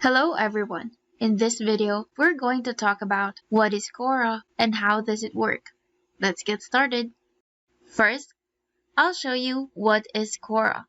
Hello everyone! In this video, we're going to talk about what is Quora and how does it work. Let's get started. First, I'll show you what is Quora.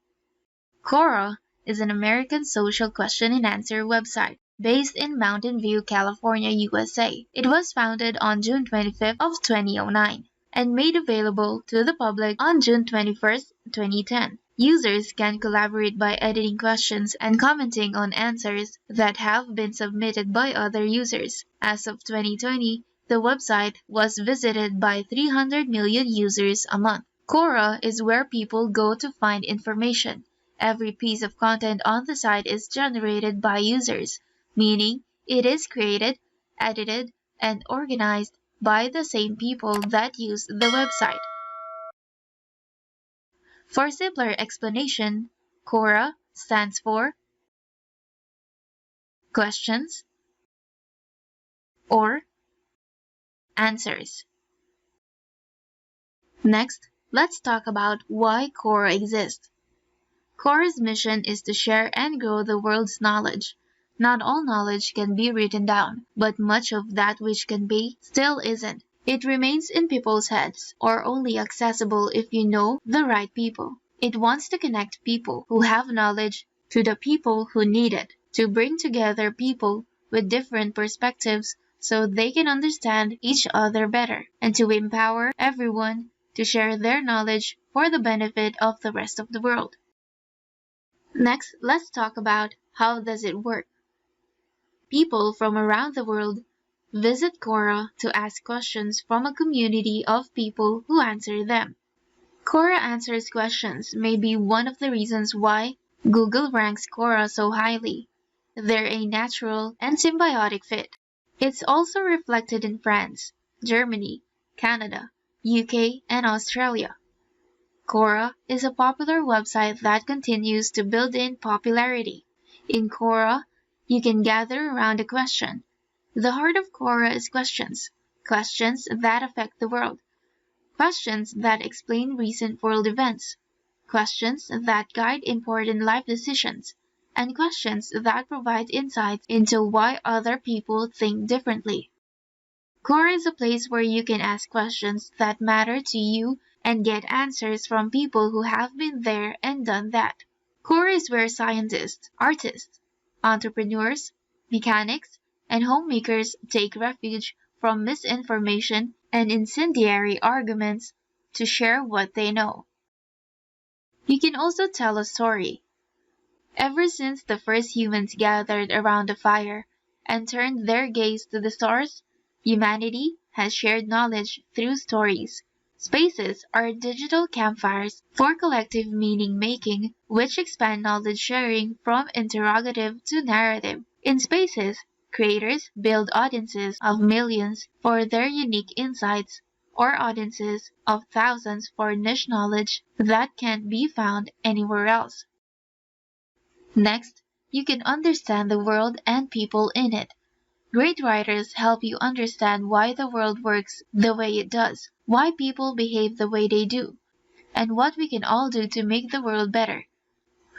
Quora is an American social question and answer website based in Mountain View, California, USA. It was founded on June 25th of 2009 and made available to the public on June 21st, 2010. Users can collaborate by editing questions and commenting on answers that have been submitted by other users. As of 2020, the website was visited by 300 million users a month. Quora is where people go to find information. Every piece of content on the site is generated by users, meaning it is created, edited, and organized by the same people that use the website. For simpler explanation, Quora stands for Questions or Answers. Next, let's talk about why Quora exists. Quora's mission is to share and grow the world's knowledge. Not all knowledge can be written down, but much of that which can be still isn't. It remains in people's heads, or only accessible if you know the right people. It wants to connect people who have knowledge to the people who need it, to bring together people with different perspectives so they can understand each other better, and to empower everyone to share their knowledge for the benefit of the rest of the world. Next, let's talk about how does it work. People from around the world visit Quora to ask questions from a community of people who answer them. Quora Answers questions may be one of the reasons why Google ranks Quora so highly. They're a natural and symbiotic fit. It's also reflected in France, Germany, Canada, UK, and Australia. Quora is a popular website that continues to build in popularity. In Quora, you can gather around a question. The heart of Quora is questions. Questions that affect the world. Questions that explain recent world events. Questions that guide important life decisions. And questions that provide insights into why other people think differently. Quora is a place where you can ask questions that matter to you and get answers from people who have been there and done that. Quora is where scientists, artists, entrepreneurs, mechanics, and homemakers take refuge from misinformation and incendiary arguments to share what they know. You can also tell a story. Ever since the first humans gathered around a fire and turned their gaze to the stars, humanity has shared knowledge through stories. Spaces are digital campfires for collective meaning-making, which expand knowledge sharing from interrogative to narrative. In spaces, creators build audiences of millions for their unique insights, or audiences of thousands for niche knowledge that can't be found anywhere else. Next, you can understand the world and people in it. Great writers help you understand why the world works the way it does, why people behave the way they do, and what we can all do to make the world better.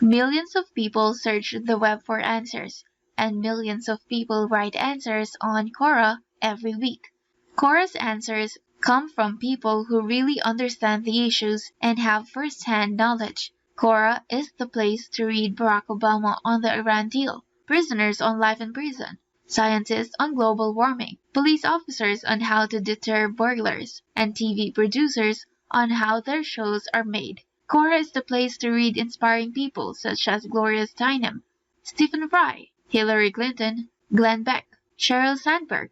Millions of people search the web for answers, and millions of people write answers on Quora every week. Quora's answers come from people who really understand the issues and have first-hand knowledge. Quora is the place to read Barack Obama on the Iran deal, prisoners on life in prison, scientists on global warming, police officers on how to deter burglars, and TV producers on how their shows are made. Quora is the place to read inspiring people such as Gloria Steinem, Stephen Fry, Hillary Clinton, Glenn Beck, Sheryl Sandberg,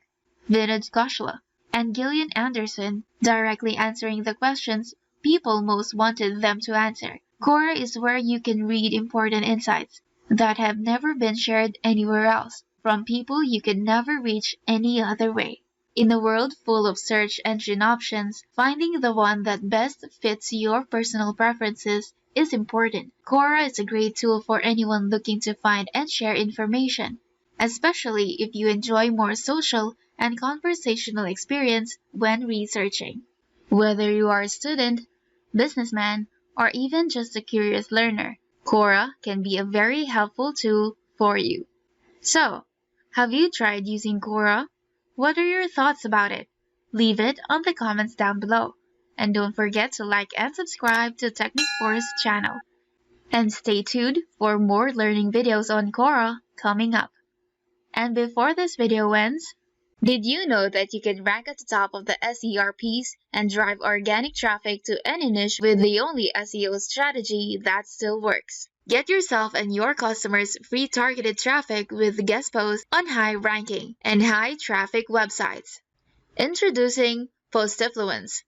Vinod Khosla, and Gillian Anderson, directly answering the questions people most wanted them to answer. Quora is where you can read important insights that have never been shared anywhere else, from people you could never reach any other way. In a world full of search engine options, finding the one that best fits your personal preferences is important. Quora is a great tool for anyone looking to find and share information, especially if you enjoy more social and conversational experience when researching. Whether you are a student, businessman, or even just a curious learner, Quora can be a very helpful tool for you. So, have you tried using Quora? What are your thoughts about it? Leave it on the comments down below. And don't forget to like and subscribe to Technic Forest channel. And stay tuned for more learning videos on Quora coming up. And before this video ends, did you know that you can rank at the top of the SERPs and drive organic traffic to any niche with the only SEO strategy that still works? Get yourself and your customers free targeted traffic with guest posts on high ranking and high traffic websites. Introducing PostInfluence,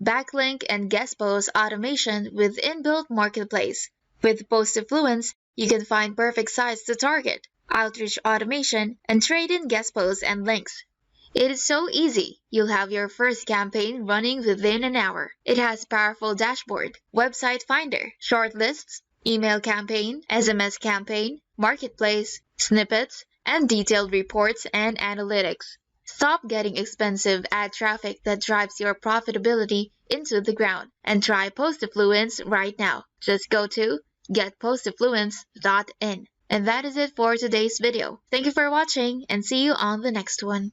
backlink and guest post automation with inbuilt marketplace. With PostInfluence, you can find perfect sites to target, outreach automation, and trade in guest posts and links. It is so easy. You'll have your first campaign running within an hour. It has powerful dashboard, website finder, short lists, email campaign, SMS campaign, marketplace, snippets, and detailed reports and analytics. Stop getting expensive ad traffic that drives your profitability into the ground and try PostInfluence right now. Just go to getpostinfluence.in. And that is it for today's video. Thank you for watching and see you on the next one.